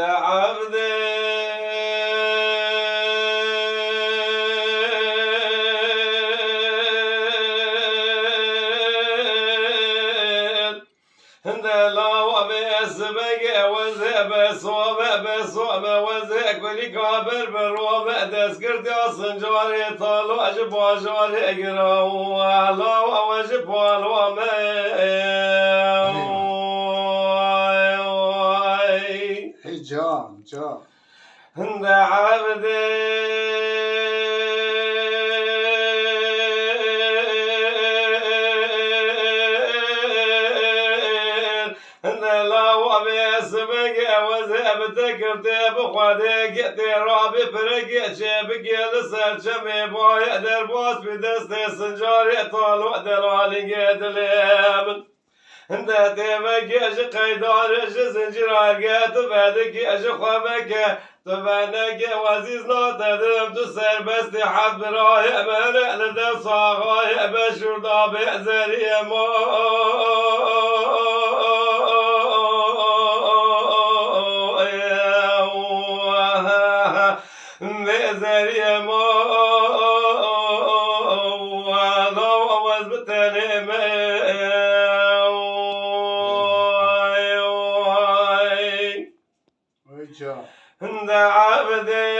عبدي لا وبيسبق بصوب وزيك ولي كابر بروم دسكرت صنجاري طالو أجبوا جاري قراو لا وجبوا الوما جان هند عبدي بتكرتي بخوادي قتي رابي فرقي شبكي لسر شمي باي درباس بدستي سنجاري طالو دلالي قد اليمن انت تبكيش قيدارش زنجيرك تبدكيش خوابك تبنك وزيز ناتدم تسر بستي حب راي من لدى صاغاي بشور دابي زري ما زري ما وز بتني هند عبدي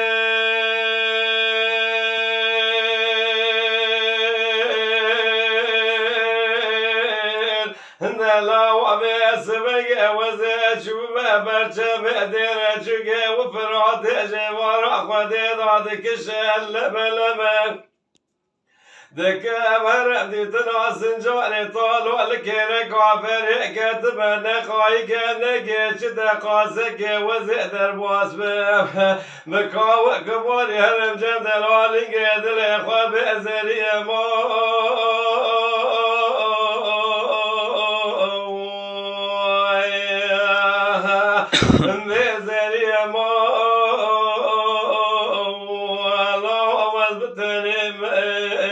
هند لا وبيسبق وزيد شو ما برشم دير شقي وفرات جوار خدي ضادك لما دك أمر دي تناس جاري طالو الكيرك عفر كتب نخاي كنك شد قاسك وزيد الباس مكاو كبار هرم جمد الوالي قدر خواب أزري ما أزري ما الله وزبتني